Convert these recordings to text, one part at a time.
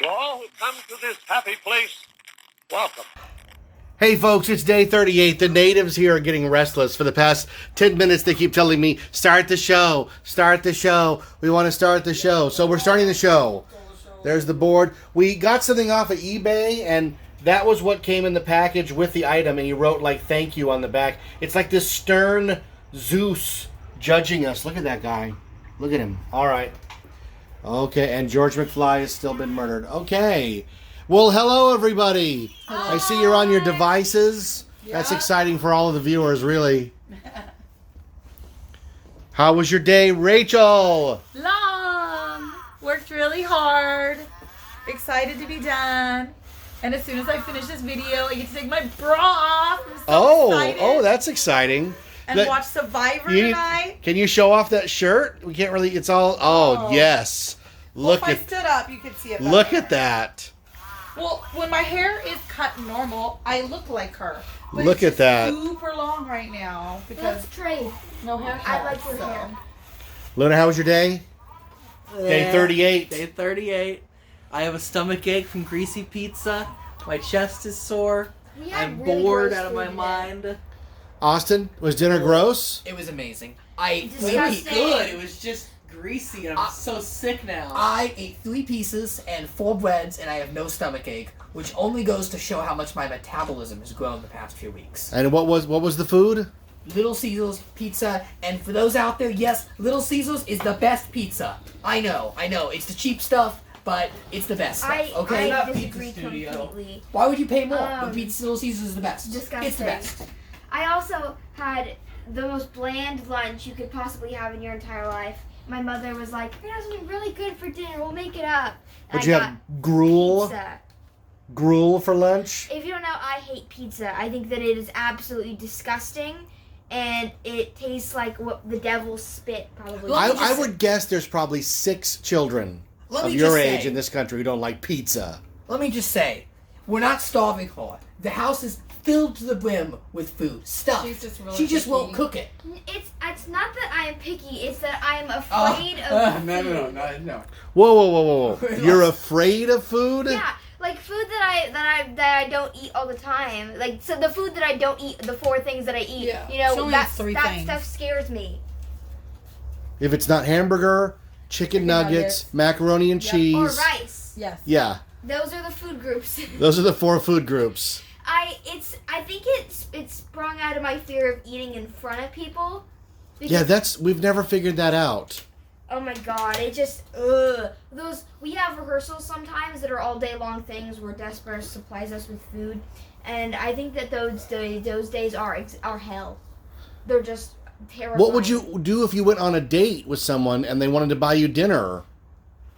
To all who come to this happy place, welcome. Hey folks, it's day 38. The natives here are getting restless. For the past 10 minutes, they keep telling me, start the show, start the show. We want to start the show. So we're starting the show. There's the board. We got something off of eBay, and that was what came in the package with the item, and he wrote, like, thank you on the back. It's like this stern Zeus judging us. Look at that guy. Look at him. All right. Okay, and George McFly has still been murdered. Okay. Well, hello, everybody. Hi. I see you're on your devices. Yeah. That's exciting for all of the viewers, really. How was your day, Rachel? Long. Worked really hard. Excited to be done. And as soon as I finish this video, I get to take my bra off. I'm so excited. Oh, that's exciting. And watch Survivor tonight. Can you show off that shirt? We can't really. It's all. Oh, yes. Look if I stood up, you could see it better. Look at that. Well, when my hair is cut normal, I look like her. But look at that. It's super long right now because that's Trey. No hair. I like your hair. Luna, how was your day? Day 38. Day 38. I have a stomach ache from greasy pizza. My chest is sore. I'm really bored out of my mind. Austin, was dinner gross? It was amazing. I ate good. It was just greasy, and I'm so sick now. I ate 3 pieces and 4 breads, and I have no stomach ache, which only goes to show how much my metabolism has grown the past few weeks. And what was the food? Little Caesars pizza, and for those out there, yes, Little Caesars is the best pizza. I know, it's the cheap stuff, but it's the best stuff, okay? I disagree completely. Why would you pay more? But Little Caesars is the best. Disgusting. It's the best. I also had the most bland lunch you could possibly have in your entire life. My mother was like, "You're gonna have something really good for dinner. We'll make it up." Would you have gruel? Pizza. Gruel for lunch? If you don't know, I hate pizza. I think that it is absolutely disgusting, and it tastes like what the devil's spit, probably. I would guess there's probably 6 children of your age in this country who don't like pizza. Let me just say, we're not starving hard. The house is filled to the brim with food. Stuff. She just won't cook it. It's not that I am picky. It's that I am afraid of food. No. Whoa. You're afraid of food? Yeah, like food that I don't eat all the time. Like, so the food that I don't eat, the 4 things that I eat. Yeah. You know, that things. Stuff scares me. If it's not hamburger, chicken nuggets, macaroni and cheese. Or rice. Yes. Yeah. Those are the food groups. Those are the 4 food groups. I think it's sprung out of my fear of eating in front of people. Yeah, we've never figured that out. Oh my god, it just we have rehearsals sometimes that are all day long things where Desper supplies us with food, and I think that those days are hell. They're just terrible. What would you do if you went on a date with someone and they wanted to buy you dinner?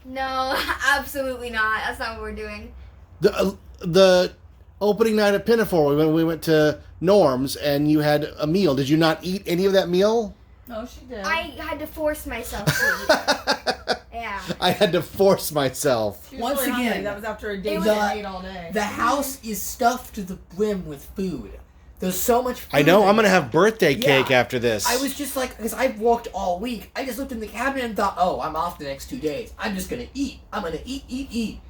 No, absolutely not. That's not what we're doing. The opening night at Pinafore, we went to Norm's and you had a meal. Did you not eat any of that meal? No, she did. I had to force myself to eat. Yeah. I had to force myself. Once really again, hungry. That was after a day that I ate all day. The house is stuffed to the brim with food. There's so much food. I know. I'm going to have birthday cake after this. I was just like, because I've walked all week, I just looked in the cabinet and thought, oh, I'm off the next 2 days. I'm just going to eat. I'm going to eat.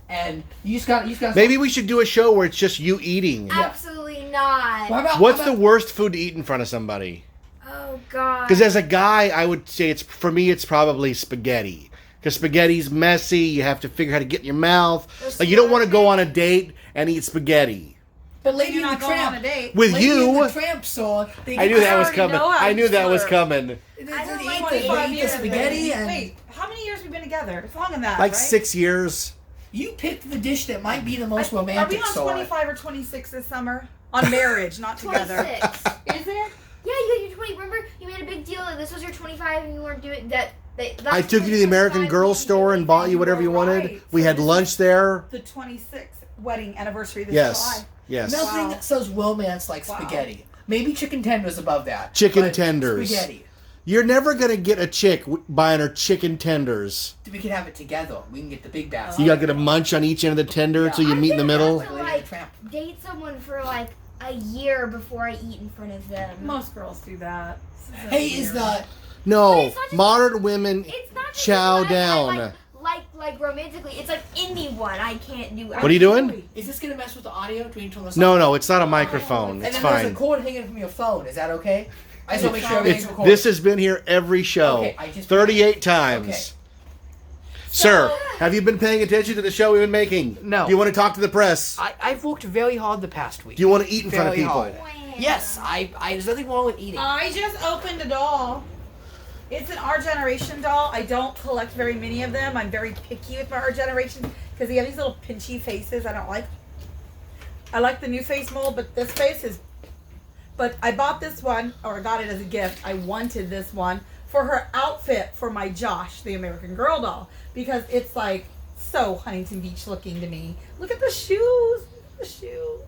And you just got. Maybe we should do a show where it's just you eating. Absolutely not. What's the worst food to eat in front of somebody? Oh god. Because as a guy, I would say it's probably spaghetti. Because spaghetti's messy. You have to figure how to get in your mouth. Like you don't want to go on a date and eat spaghetti. But Lady You're and not the going Tramp on a date. With Lady you. and the Tramp song. I knew that was coming. I knew that was coming. They don't eat like the spaghetti and Wait, how many years have we been together? It's longer than that, Like right? 6 years. you picked the dish that might be the most Are romantic. we on song. 25 or 26 this summer? On marriage, not together. 26. Is it? Yeah, you got your 20. Remember, you made a big deal that this was your 25 and you weren't doing that. I took you to the American Girl store and bought you whatever you wanted. Right. We had lunch there. The 26th wedding anniversary this July. Yes. Nothing says romance like spaghetti. Maybe chicken tenders above that. Chicken but tenders. Spaghetti. You're never going to get a chick buying her chicken tenders. We can have it together. We can get the big basket. You got to get a munch on each end of the tender until you meet in the middle. I have to, date someone for a year before I eat in front of them. Most girls do that. Hey, is the... No, modern women It's not just chow that down. I like like romantically. It's like anyone. I can't do. What are you doing? Is this gonna mess with the audio? Do we need to turn this No, off? no, it's not a microphone. And It's then there's a fine. cord hanging from your phone. Is that okay? I just want to make sure everything's It's, recorded. this has been here every show, Okay, I just- 38 times. Okay. Sir, have you been paying attention to the show we've been making? No. Do you want to talk to the press? I've worked very hard the past week. Do you want to eat in front of Very people? hard. Yes, there's nothing wrong with eating. I just opened a doll. It's an Our Generation doll. I don't collect very many of them. I'm very picky with my Our Generation because they have these little pinchy faces I don't like. I like the new face mold, but this face is... But I bought this one, or I got it as a gift. I wanted this one for her outfit for my Josh, the American Girl doll, because it's like so Huntington Beach looking to me. Look at the shoes. Look at the shoes.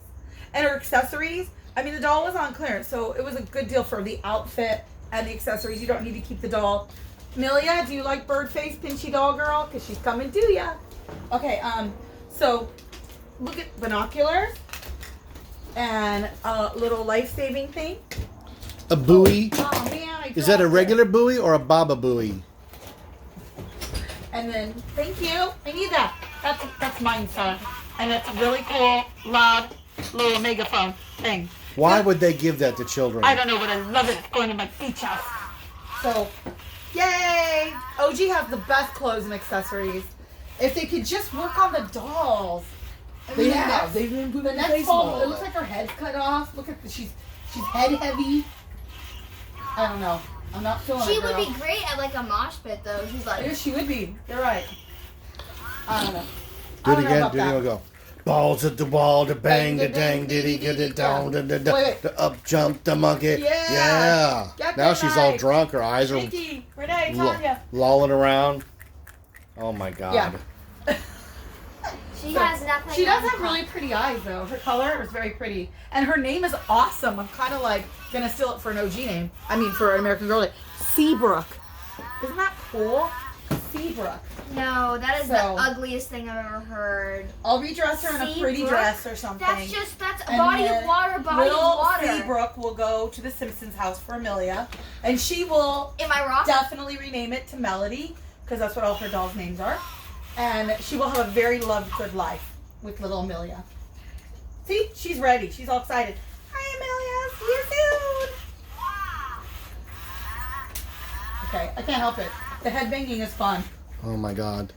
And her accessories. I mean, the doll was on clearance, so it was a good deal for the outfit and the accessories. You don't need to keep the doll. Amelia, do you like bird face pinchy doll girl? Because she's coming to ya. Okay, so look at binoculars and a little life-saving thing. A buoy? Oh man, I Is that a dropped regular buoy or a baba buoy? it. And then, thank you. I need that. That's mine, son. And it's a really cool, loud, little megaphone thing. Why would they give that to children? I don't know, but I love it. It's going to my beach house. So, yay! OG has the best clothes and accessories. If they could just work on the dolls. I They mean, the have. next- They've been improving The the next face doll, mold. it looks like her head's cut off. Look at the, she's head heavy. I don't know. I'm not feeling She it, would girl. be great at like a mosh pit though. She's like, Yeah, she would be. You're right. I don't know. Do I it don't know again. about Do it that. again. Go. Balls at the wall, the bang, the dang, diddy, get it down, Wait. the up jump the monkey. Yeah. Get Now that she's all right. drunk. Her eyes are Nikki, Renee, lo- Tanya. lolling around. Oh my God. Yeah. she has nothing. She does on have top. really pretty eyes, though. Her color is very pretty. And her name is awesome. I'm kind of like going to steal it for an OG name. I mean, for an American Girl name. Seabrook. Isn't that cool? Seabrook. No, that is So- the ugliest thing I've ever heard. I'll redress her in a pretty Seabrook? dress or something. That's And body then of water, body of little water. Seabrook will go to the Simpsons house for Amelia. And she will Am I wrong? definitely rename it to Melody, because that's what all her dolls' names are. And she will have a very loved, good life with little Amelia. See, she's ready. She's all excited. Hi, Amelia. See you soon. Okay, I can't help it. The head banging is fun. Oh my God.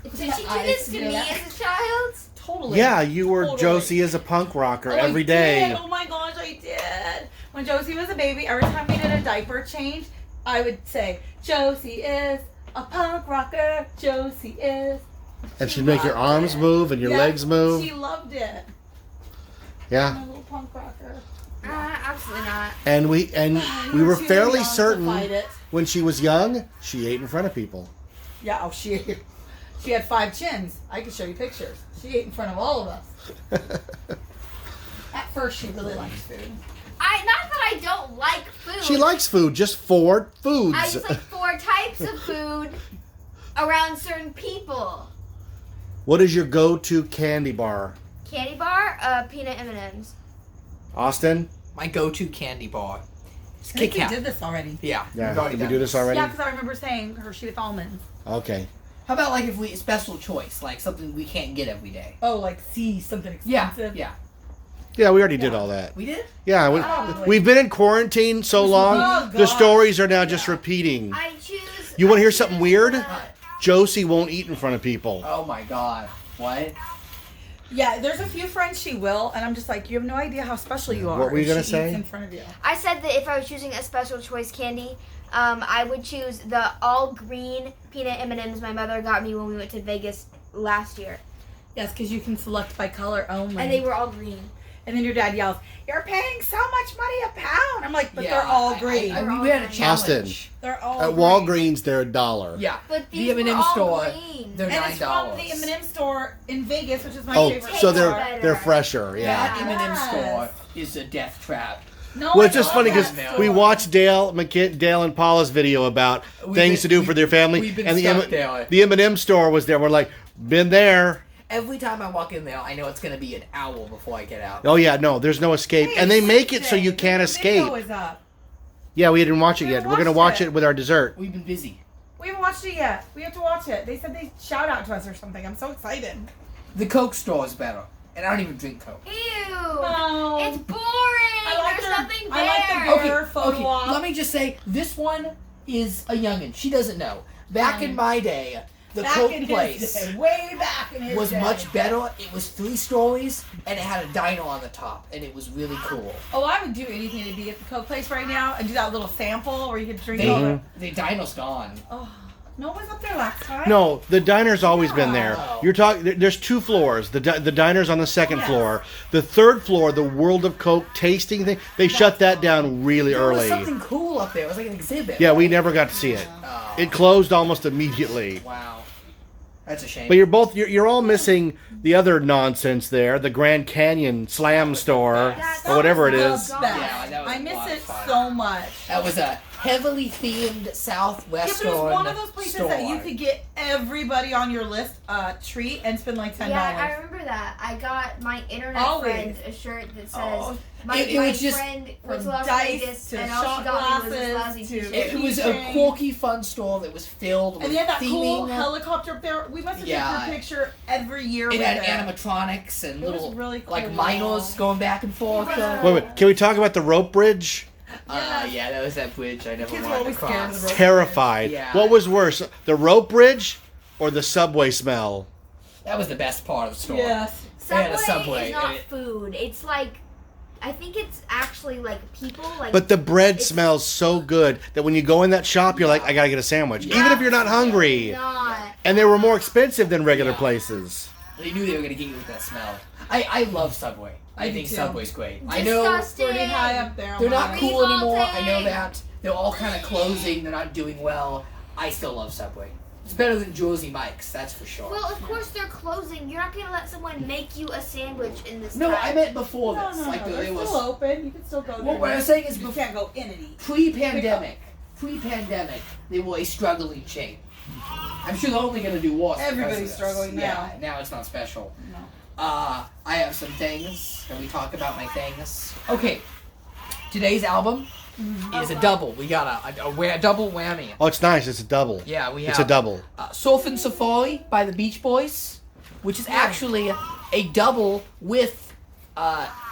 Did she do this to me as a child? Totally. Yeah, you were Totally. Josie as a punk rocker Oh, every I day. did. Oh my gosh, I did. When Josie was a baby, every time we did a diaper change, I would say, Josie is a punk rocker. Josie is. And She she'd make your loved arms it. move and your Yeah, legs move. She loved it. Yeah. My little punk rocker. Absolutely not. And we You were too fairly young to certain fight it. when she was young, she ate in front of people. Yeah, oh, she had 5 chins. I could show you pictures. She ate in front of all of us. At first, she really liked food. Not that I don't like food. She likes food, just 4 foods. I just like 4 types of food around certain people. What is your go-to candy bar? Candy bar, peanut M&Ms. Austin? My go-to candy bar. It's I think Kit we Kat. did this already. Yeah. Yeah, we've already did we done do this already? Yeah, because I remember saying Hershey with almonds. Okay. How about like if we special choice, like something we can't get every day? Oh, like see something expensive. Yeah. Yeah, we already did all that. We did? Yeah, Probably. we've been in quarantine so long, Oh, the gosh. stories are now just repeating. I choose. You want to I hear something choose, weird? uh, Josie won't eat in front of people. Oh my God. What? Yeah, there's a few friends she will, and I'm just like, you have no idea how special you are. What were you if gonna she say? eats in front of you. I said that if I was choosing a special choice candy, I would choose the all green peanut M&Ms my mother got me when we went to Vegas last year, Yes, because you can select by color only. and they were all green. And then your dad yells, "You're paying so much money a pound." I'm like, but Yeah, they're all I- green. we had a challenge. Austin. They're all At green. Walgreens, they're $1. Yeah. But The these were M&M all store, green. they're And it's from $9. the M&M store in Vegas, which is my Oh, favorite. so store. they're fresher, yeah. That M&M Yes. store is a death trap. No, Well, I it's just love funny because that we store. watched Dale and Paula's video about We've things been- to do for their family, we've been and stuck there. the M&M store was there. We're like, been there. Every time I walk in there, I know it's going to be an hour before I get out. Oh yeah, no, there's no escape, Hey, and they it's make it so Wednesday. you can't The video escape. is up. Yeah, we didn't watch it We yet. haven't We're gonna watched watch it. it with our dessert. We've been busy. We haven't watched it yet. We have to watch it. They said they shout out to us or something. I'm so excited. The Coke store is better. And I don't even drink Coke. Ew. No. It's boring. There's nothing there. I like the bear photo op. Let me just say, this one is a youngin'. She doesn't know. Back in my day, the Coke place way back in his was day. much better. It was 3 stories, and it had a dino on the top, and it was really cool. Oh, I would do anything to be at the Coke place right now and do that little sample where you could drink over. The dino's gone. Oh, no one was up there last time. No, the diner's always been there. Oh. You're talking. There's 2 floors. The diner's on the 2nd floor. The 3rd floor, the World of Coke tasting thing. They shut that down really There was early. something cool up there. It was like an exhibit. Yeah, we never got to see it. Oh, It closed almost immediately. wow. That's a shame. But you're all missing the other nonsense there, the Grand Canyon Slam store or whatever it is. Yeah, that was I a miss lot of it fun. so much. That was a heavily themed Yeah, Southwestern but it was one of those places store. that you could get everybody on your list a treat and spend like $10. Yeah, I remember that. I got my internet Always. friend a shirt that says, Oh. my It was just friend went from to Las dice Vegas to and all shot she got me was this glasses lousy to- t-shirt. It was a keychain. quirky, fun store that was filled with And they had that cool theming. helicopter up there. We must have Yeah. taken a picture every year It with had it. animatronics and It was little really like cool. minors going back and forth. Yeah. Wait, can we talk about the rope bridge? Yeah, that was that bridge I never Kids were wanted to always scared of cross. the rope. Terrified. Yeah. What was worse, the rope bridge or the subway smell? That was the best part of the store. Yes. They had Subway, a Subway, is not and it- food. It's like, I think it's actually like people like. But the bread It's- smells so good that when you go in that shop, you're like, I gotta get a sandwich, even if you're not hungry. Not. And they were more expensive than regular Yeah. places. They knew they were gonna get you with that smell. I love Subway. I Me think too. Subway's great. I know Disgusting. Pretty high up there. on they're my not list. cool anymore. I know Revolting. that. They're all kind of closing. They're not doing well. I still love Subway. It's better than Jersey Mike's, that's for sure. Well, of course they're closing. You're not gonna let someone make you a sandwich in this. No, time. I meant before No, this. no, Like no. there They're was still open. You can still go there. Well, what I'm saying is you before can't go in and eat. pre-pandemic, they were a struggling chain. I'm sure they're only gonna do worse. because of Everybody's this. struggling now. Yeah, now it's not special. No. I have some things. Can we talk about my things? Okay. Today's album is a double. We got a double whammy. Oh, it's nice. It's a double. Yeah, we have It's a double. Surfin' Safari by the Beach Boys, which is actually a double with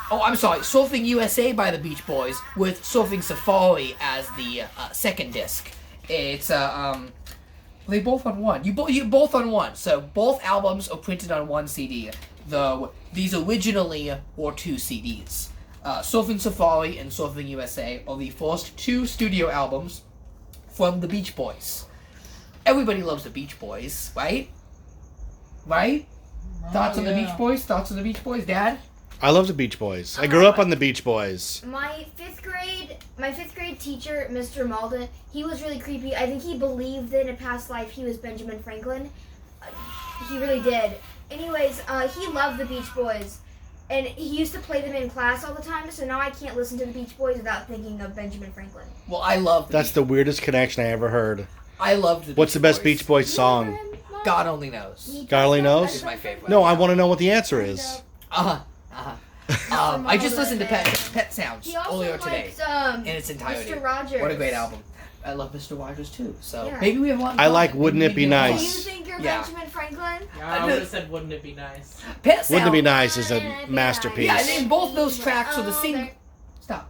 Surfing USA by the Beach Boys with Surfing Safari as the second disc. It's they both on one. You both on one. So both albums are printed on one CD. Though these originally were 2 CDs. Surfing Safari and Surfing USA are the first 2 studio albums from the Beach Boys. Everybody loves the Beach Boys, right? Right? Thoughts on the Beach Boys? Thoughts on the Beach Boys, Dad? I love the Beach Boys. I grew up on the Beach Boys. My fifth grade teacher, Mr. Malden, he was really creepy. I think he believed that in a past life he was Benjamin Franklin. He really did. Anyways, he loved the Beach Boys. And he used to play them in class all the time, so now I can't listen to the Beach Boys without thinking of Benjamin Franklin. Well, I love That's the weirdest connection I ever heard. I loved the What's the best Boys. Beach Boys song? God only knows. God only knows? Is my favorite. No, I want to know what the answer is. I just listened to Pet Sounds He also earlier likes, today in its entirety. Mr. Rogers. What a great album. I love Mr. Rogers too. So Yeah. maybe we have a lot in I like common. Wouldn't Maybe It Be we get Do along. you Nice? think you're Yeah. Benjamin Franklin? I would have said, wouldn't it be nice? Pet Sounds. Wouldn't It Be Nice is a masterpiece. Yeah, and in both those tracks are the sing. Stop.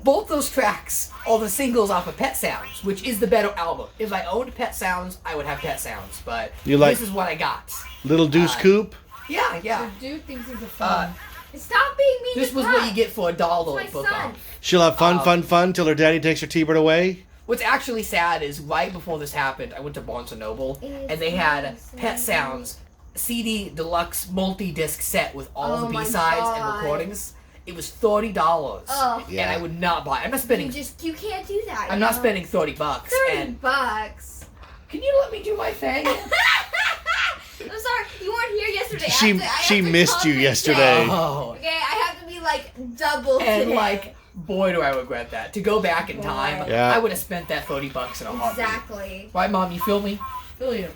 Both those tracks are the singles off of Pet Sounds, which is the better album. If I owned Pet Sounds, I would have Pet Sounds, but You like- this is what I got. Little Deuce Uh, Coupe? Yeah, yeah. Dude thinks he's a fun. Stop being mean This to was Pup. what you get for a dollar It's at my book son. off. She'll have fun till her daddy takes her T-bird away? What's actually sad is right before this happened, I went to Barnes & Noble, and they had Pet Sounds CD deluxe multi-disc set with all Oh the my B-sides and God. recordings. It was $30, Oh. and I would not buy. I'm not spending. You can't do that. I'm not spending $30. And $30. can you let me do my thing? I'm sorry, you weren't here yesterday. She I have she to missed you compensate. yesterday. Oh, Okay, I have to be like double. and today. like, boy, do I regret that. To go back in time, Yeah. I would have spent that $30 in a heartbeat. Exactly. Right, Mom? You feel me? Feel you.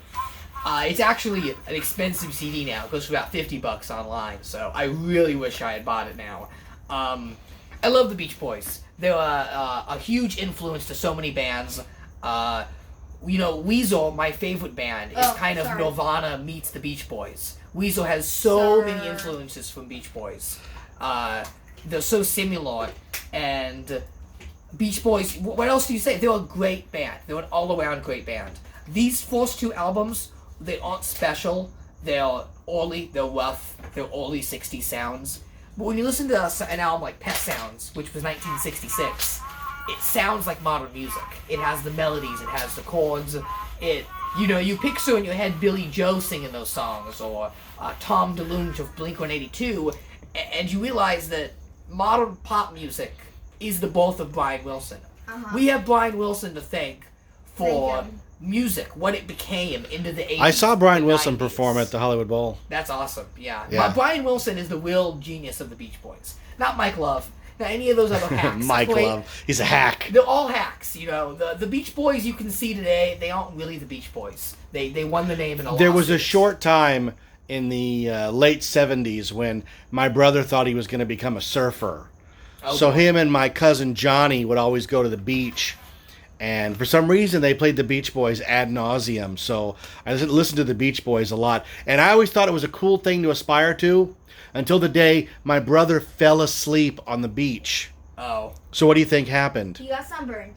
It's actually an expensive CD now. It goes for about $50 online. So I really wish I had bought it now. I love the Beach Boys. They're a huge influence to so many bands. Weasel, my favorite band, is Oh, kind of sorry. Nirvana meets the Beach Boys. Weasel has so Sorry. many influences from Beach Boys. They're so similar, and Beach Boys, what else do you say? They're a great band. They're an all-around great band. These first two albums, they aren't special. They're early, they're rough, they're early 60s sounds. But when you listen to an album like Pet Sounds, which was 1966, it sounds like modern music. It has the melodies, it has the chords. You picture in your head Billy Joe singing those songs, or Tom DeLonge of Blink-182, and you realize that modern pop music is the birth of Brian Wilson. Uh-huh. We have Brian Wilson to thank for Thank him. music, what it became into the 80s. I saw Brian and Wilson 90s. perform at the Hollywood Bowl. That's awesome, yeah. Yeah. Brian Wilson is the real genius of the Beach Boys. Not Mike Love, not any of those other hacks. Mike Wait, Love. He's a hack. They're all hacks, The Beach Boys you can see today, they aren't really the Beach Boys. They won the name in a There was a lawsuit. short time in the late 70s when my brother thought he was going to become a surfer. Oh, So boy. him and my cousin Johnny would always go to the beach. And for some reason, they played the Beach Boys ad nauseum. So I listened to the Beach Boys a lot. And I always thought it was a cool thing to aspire to until the day my brother fell asleep on the beach. Oh. So what do you think happened? He got sunburned.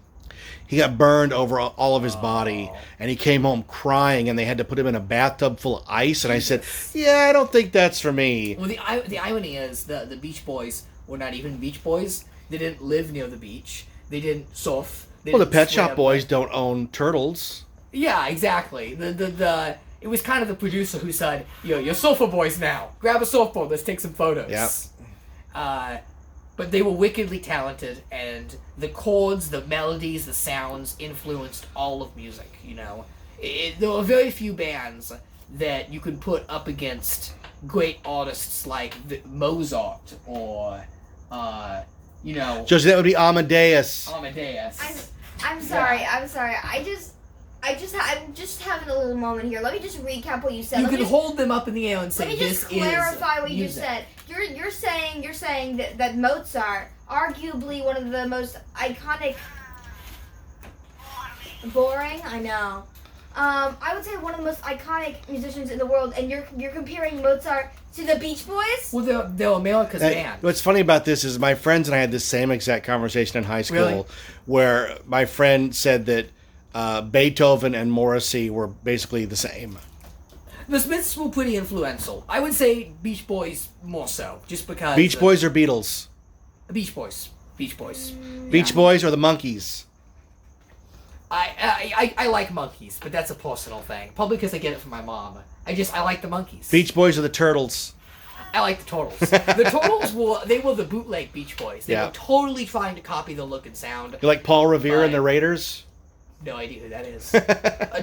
He got burned over all of his body, and he came home crying, and they had to put him in a bathtub full of ice. And I said, yeah, I don't think that's for me. Well, the irony is the Beach Boys were not even Beach Boys. They didn't live near the beach. They didn't surf. They Well, the didn't Pet Shop swim. Boys don't own turtles. Yeah, exactly. It was kind of the producer who said, you're surfer boys now. Grab a surfboard, let's take some photos. Yep. But they were wickedly talented, and the chords, the melodies, the sounds influenced all of music, there are very few bands that you can put up against great artists like Mozart or, Josie, that would be Amadeus. Amadeus. I'm sorry. I'm just having a little moment here. Let me just recap what you said. You Let me can just- hold them up in the air and say, Let me this just is clarify what you music. said. You're saying that Mozart, arguably one of the most iconic. Boring, I know. I would say one of the most iconic musicians in the world, and you're comparing Mozart to the Beach Boys. Well, they're America's band. What's funny about this is my friends and I had this same exact conversation in high school, Really? where my friend said that Beethoven and Morrissey were basically the same. The Smiths were pretty influential. I would say Beach Boys more so, just because... Beach Boys or Beatles? Beach Boys. Beach Boys. Beach Boys or the Monkees? I like monkeys, but that's a personal thing. Probably because I get it from my mom. I like the monkeys. Beach Boys or the Turtles? I like the Turtles. The Turtles were the bootleg Beach Boys. They Yeah. were totally trying to copy the look and sound. You like Paul Revere and Right. the Raiders? No idea who that is.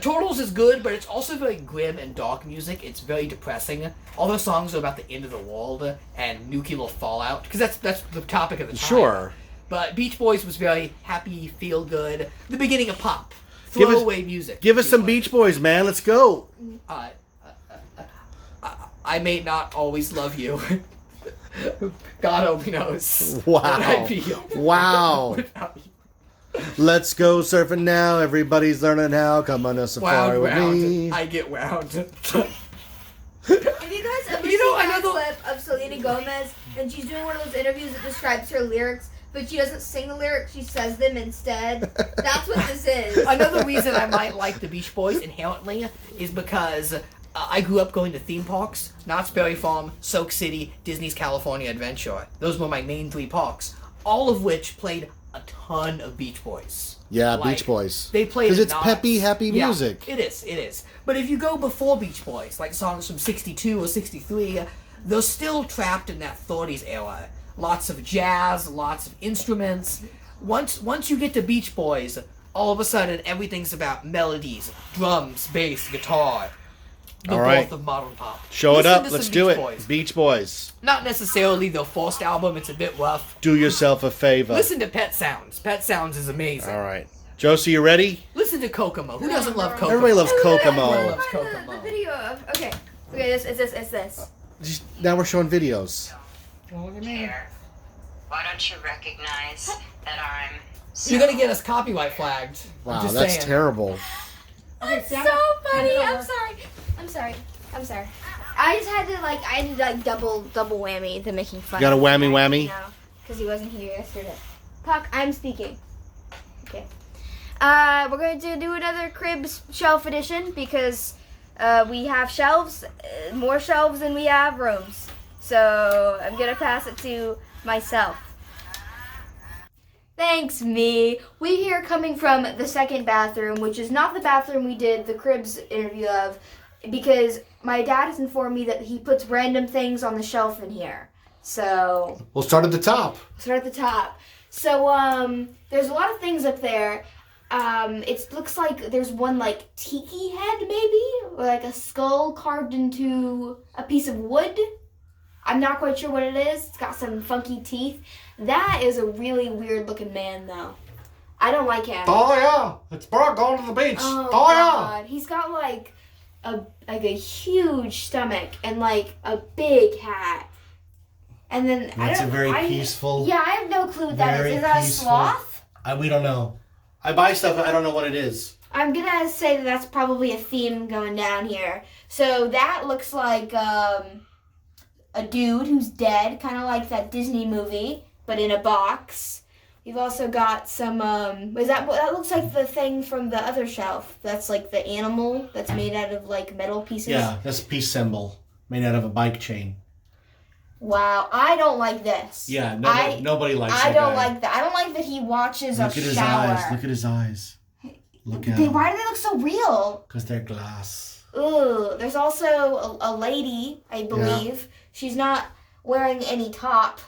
Turtles is good, but it's also very grim and dark music. It's very depressing. All those songs are about the end of the world and nuclear fallout, because that's the topic of the time. Sure. But Beach Boys was very happy, feel good. The beginning of pop. Give us- Throwaway music. Give us some Beach Boys, man. Let's go. I may not always love you. God only knows. Wow. What I feel. Wow. without you. Let's go surfing now. Everybody's learning how. Come on a safari Wound with me. round. I get wound. Have you guys ever You know, seen that another- clip of Selena Gomez and she's doing one of those interviews that describes her lyrics, but she doesn't sing the lyrics, she says them instead? That's what this is. Another reason I might like the Beach Boys inherently is because I grew up going to theme parks. Knott's Berry Farm, Soak City, Disney's California Adventure. Those were my main 3 parks, all of which played a ton of Beach Boys. Yeah, Like, Beach Boys. They played Because it's Knott's. peppy, happy Yeah, music. it is. But if you go before Beach Boys, like songs from 62 or 63, they're still trapped in that 30s era. Lots of jazz, lots of instruments. Once you get to Beach Boys, all of a sudden everything's about melodies, drums, bass, guitar. The All right. birth of modern pop. Show it Listen up. to Let's some do Beach it. Boys. Beach Boys. Not necessarily their first album, it's a bit rough. Do yourself a favor. Listen to Pet Sounds. Pet Sounds is amazing. All right. Josie, you ready? Listen to Kokomo. Who doesn't love Kokomo? Everybody loves Kokomo. Everyone loves Find Kokomo. the video of, okay, it's this. Now we're showing videos. Here. Why don't you recognize that I'm You're gonna get us copyright flagged. I'm Wow, just that's saying. terrible. Okay, That's Sam, so hand funny. it I'm over. sorry. I'm sorry. I just had to I did double whammy the making fun. You got a of whammy him, whammy? You know, because he wasn't here yesterday. Puck, I'm speaking. Okay. We're going to do another cribs shelf edition because we have shelves, more shelves than we have rooms. So I'm gonna pass it to myself. Thanks, me. We hear coming from the second bathroom, which is not the bathroom we did the cribs interview of, because my dad has informed me that he puts random things on the shelf in here. So We'll start at the top. start at the top. So there's a lot of things up there. It looks like there's one like tiki head maybe, or like a skull carved into a piece of wood. I'm not quite sure what it is. It's got some funky teeth. That is a really weird looking man though. I don't like him. Oh yeah, it's Brock going to the beach. Oh, Oh yeah. God. He's got like a huge stomach and like a big hat. And then That's a very peaceful. Yeah, I have no clue what that very is. Is that peaceful. a sloth? We don't know. I buy stuff, I don't know what it is. I'm gonna say that that's probably a theme going down here. So that looks like a dude who's dead, kind of like that Disney movie, but in a box. We've also got some. That looks like the thing from the other shelf. That's like the animal that's made out of like metal pieces. Yeah, that's a peace symbol made out of a bike chain. Wow, I don't like this. Yeah, nobody likes I that don't guy. like that. I don't like that he watches Look a at his shower. eyes. Look at his eyes. Look at Why do they look so real? Because they're glass. Ooh, there's also a lady, I believe. She's not wearing any top.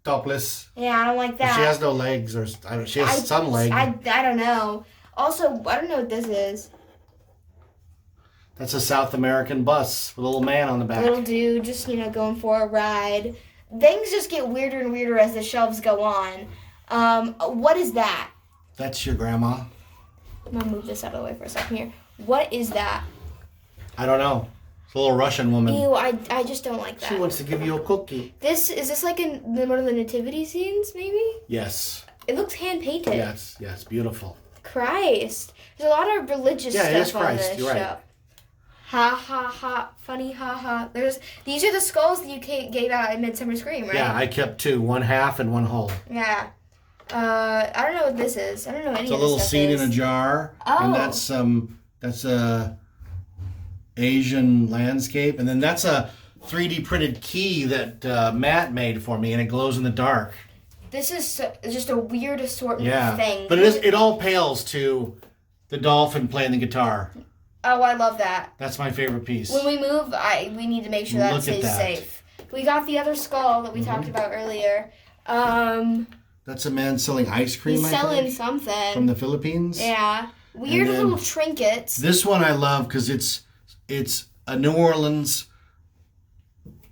Topless. Yeah, I don't like But that. she has no legs, or she has some leg. I don't know. Also, I don't know what this is. That's a South American bus with a little man on the back. Little dude just, going for a ride. Things just get weirder and weirder as the shelves go on. What is that? That's your grandma. I'm going to move this out of the way for a second here. What is that? I don't know. It's a little Russian woman. Ew, I just don't like that. She wants to give you a cookie. Is this like in one of the nativity scenes, maybe? Yes. It looks hand-painted. Yes, beautiful. Christ. There's a lot of religious Yeah, it is stuff on Christ, this you're right. show. Ha ha ha, funny ha ha. These are the skulls that you gave out in Midsummer Scream, right? Yeah, I kept two, one half and one whole. Yeah. I don't know what this is. I don't know any It's a of this little stuff seed is. in a jar, Oh. and that's a Asian landscape, and then that's a 3D printed key that Matt made for me, and it glows in the dark. This is just a weird assortment Yeah, of things. but it all pales to the dolphin playing the guitar. Oh, I love that. That's my favorite piece. When we move, we need to make sure that Look at stays that. safe. We got the other skull that we talked about earlier. That's a man selling ice cream. He's I selling think, something. from the Philippines. Yeah. Weird And then little trinkets. This one I love because it's a New Orleans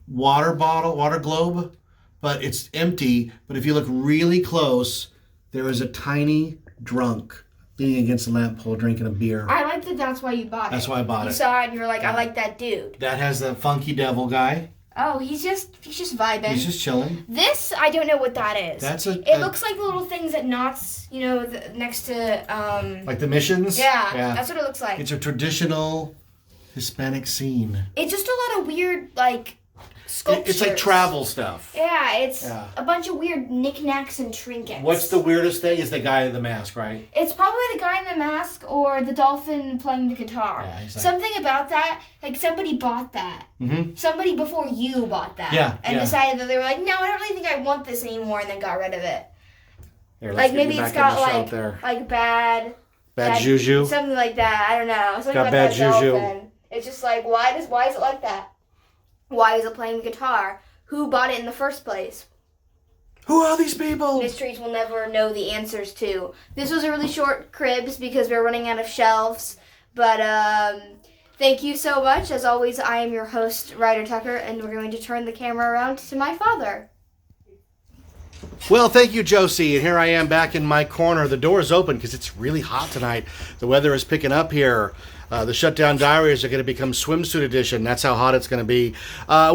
water globe, but it's empty. But if you look really close, there is a tiny drunk leaning against a lamp pole drinking a beer. I like that that's why you bought it. That's why I bought You it. saw it and you were like, I like that dude. That has the funky devil guy. Oh, he's just vibing. He's just chilling. This, I don't know what that is. It looks like the little things at Knott's, next to, like the missions. yeah, that's what it looks like. It's a traditional Hispanic scene. It's just a lot of weird, like, sculptures. It's like travel stuff. Yeah, it's Yeah. a bunch of weird knickknacks and trinkets. What's the weirdest thing? Is the guy in the mask, right? It's probably the guy in the mask or the dolphin playing the guitar. Yeah, he's like- Something about that, like somebody bought that. Mm-hmm. Somebody before you bought that. Yeah, And yeah. decided that they were like, no, I don't really think I want this anymore, and then got rid of it. Here, Like let's get maybe you it's back in got the shot like there. bad Bad juju. something like that. I don't know. Something Got about bad that juju. dolphin. It's just like why is it like that? Why is it playing the guitar? Who bought it in the first place? Who are these people? Mysteries we'll never know the answers to. This was a really short cribs because we're running out of shelves. But thank you so much. As always, I am your host, Ryder Tucker, and we're going to turn the camera around to my father. Well, thank you, Josie. And here I am back in my corner. The door is open because it's really hot tonight. The weather is picking up here. The Shutdown Diaries are going to become swimsuit edition. That's how hot it's going to be.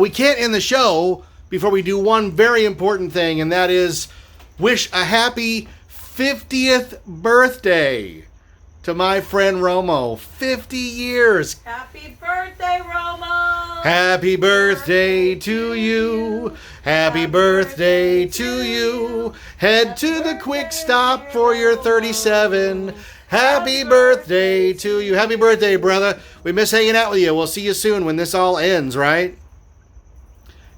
We can't end the show before we do one very important thing, and that is wish a happy 50th birthday to my friend Romo. 50 years. Happy birthday, Romo. Happy birthday to you. Happy birthday to you. Head to the quick stop for your 37. Happy birthday to you. Happy birthday, brother. We miss hanging out with you. We'll see you soon when this all ends, right?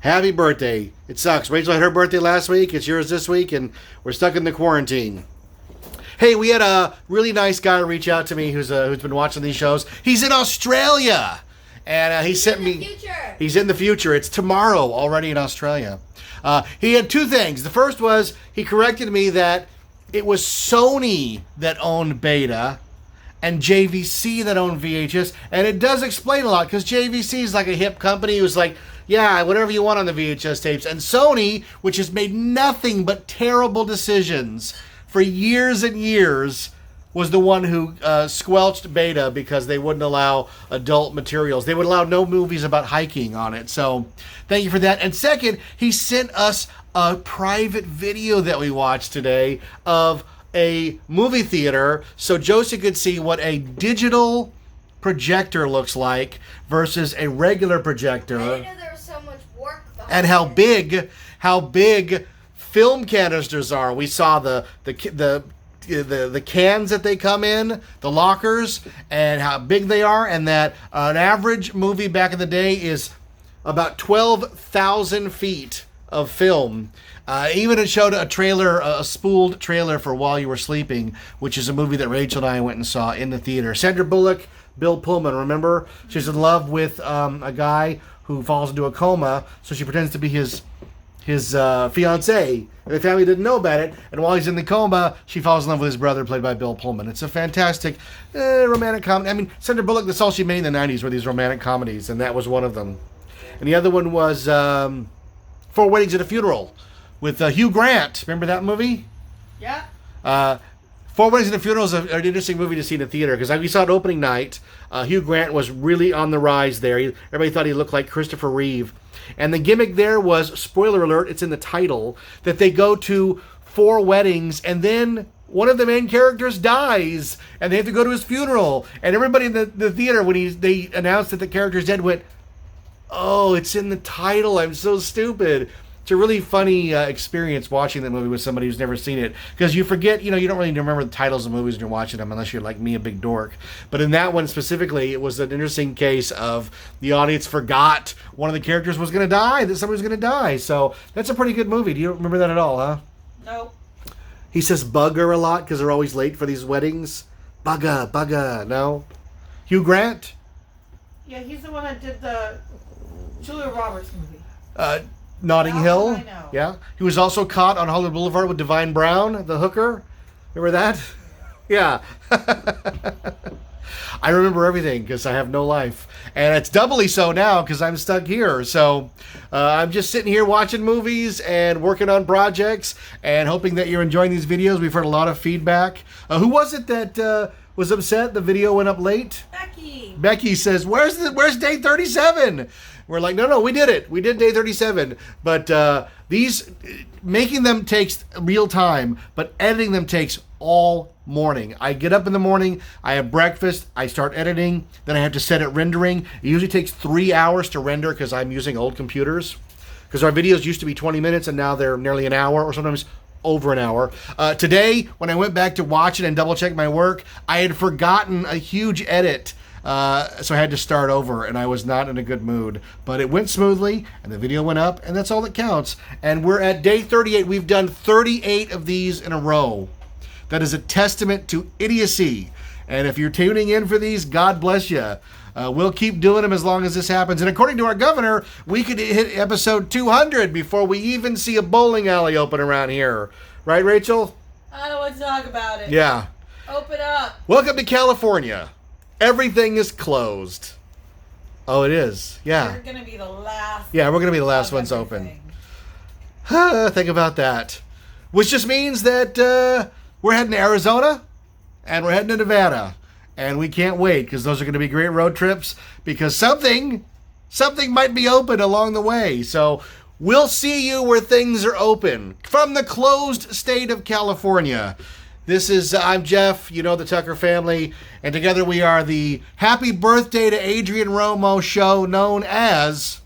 Happy birthday. It sucks. Rachel had her birthday last week. It's yours this week, and we're stuck in the quarantine. Hey, we had a really nice guy reach out to me who's been watching these shows. He's in Australia, and he sent me. He's in the future. It's tomorrow already in Australia. He had two things. The first was he corrected me that it was Sony that owned Beta and JVC that owned VHS, and it does explain a lot because JVC is like a hip company who's like, yeah, whatever you want on the VHS tapes. And Sony, which has made nothing but terrible decisions for years and years, was the one who squelched Beta because they wouldn't allow adult materials. They would allow no movies about hiking on it. So thank you for that. And second, he sent us a private video that we watched today of a movie theater so Josie could see what a digital projector looks like versus a regular projector. I didn't know there was so much work behind And how big film canisters are. We saw the cans that they come in, the lockers, and how big they are, and that an average movie back in the day is about 12,000 feet of film. Even it showed a trailer, a spooled trailer for While You Were Sleeping, which is a movie that Rachel and I went and saw in the theater. Sandra Bullock, Bill Pullman, remember? She's in love with a guy who falls into a coma, so she pretends to be his fiancé, and the family didn't know about it, and while he's in the coma, she falls in love with his brother, played by Bill Pullman. It's a fantastic romantic comedy. I mean, Sandra Bullock, that's all she made in the 90s were these romantic comedies, and that was one of them. And the other one was Four Weddings and a Funeral with Hugh Grant. Remember that movie? Yeah. Four Weddings and a Funeral is an interesting movie to see in the theater because we saw it opening night. Hugh Grant was really on the rise there. Everybody thought he looked like Christopher Reeve. And the gimmick there was, spoiler alert, it's in the title, that they go to 4 weddings and then one of the main characters dies and they have to go to his funeral. And everybody in the theater, when they announced that the character's dead, went, oh, it's in the title. I'm so stupid. It's a really funny experience watching that movie with somebody who's never seen it. Because you forget, you don't really remember the titles of movies when you're watching them unless you're like me, a big dork. But in that one specifically, it was an interesting case of the audience forgot one of the characters was going to die, that somebody was going to die. So that's a pretty good movie. Do you remember that at all, huh? No. He says bugger a lot because they're always late for these weddings. Bugger, no? Hugh Grant? Yeah, he's the one that did the Julia Roberts movie. Notting Oh, Hill. I know. Yeah. He was also caught on Hollywood Boulevard with Divine Brown, the hooker. Remember that? Yeah. I remember everything because I have no life. And it's doubly so now because I'm stuck here. So I'm just sitting here watching movies and working on projects and hoping that you're enjoying these videos. We've heard a lot of feedback. Who was it that was upset the video went up late? Becky says, where's day 37? We're like, no, we did it. We did day 37. But these, making them takes real time, but editing them takes all morning. I get up in the morning, I have breakfast, I start editing, then I have to set it rendering. It usually takes 3 hours to render because I'm using old computers. Because our videos used to be 20 minutes and now they're nearly an hour or sometimes over an hour. Today, when I went back to watch it and double check my work, I had forgotten a huge edit. So I had to start over, and I was not in a good mood. But it went smoothly, and the video went up, and that's all that counts. And we're at day 38. We've done 38 of these in a row. That is a testament to idiocy. And if you're tuning in for these, God bless you. We'll keep doing them as long as this happens. And according to our governor, we could hit episode 200 before we even see a bowling alley open around here. Right, Rachel? I don't want to talk about it. Yeah. Open up. Welcome to California. Everything is closed. Oh, it is. Yeah. We're going to be the last. Yeah, we're going to be the last ones open. Think about that. Which just means that we're heading to Arizona and we're heading to Nevada. And we can't wait because those are going to be great road trips because something might be open along the way. So we'll see you where things are open. From the closed state of California, This is, I'm Jeff, you know the Tucker family, and together we are the Happy Birthday to Adrian Romo show known as...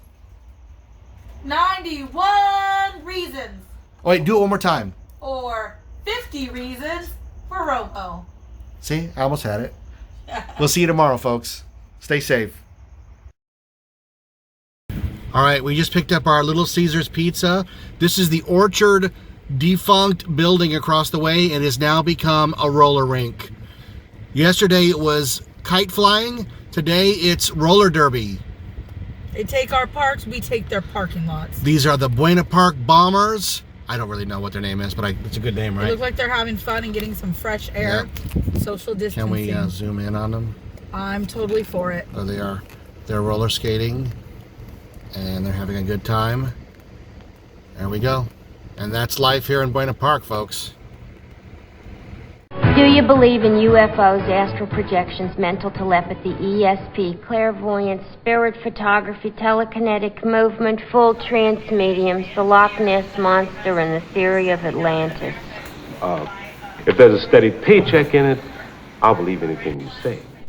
91 reasons. Oh, wait, do it one more time. Or 50 reasons for Romo. See, I almost had it. We'll see you tomorrow, folks. Stay safe. All right, we just picked up our Little Caesars pizza. This is the Orchard defunct building across the way. It has now become a roller rink. Yesterday it was kite flying. Today it's roller derby. They take our parks, we take their parking lots. These are the Buena Park Bombers. I don't really know what their name is, but it's a good name, They right? look like they're having fun and getting some fresh air. Social distancing. Can we zoom in on them? I'm totally for it. There they are. They're roller skating, and they're having a good time. There we go. And that's life here in Buena Park, folks. Do you believe in UFOs, astral projections, mental telepathy, ESP, clairvoyance, spirit photography, telekinetic movement, full trance mediums, the Loch Ness Monster, and the theory of Atlantis? If there's a steady paycheck in it, I'll believe anything you say.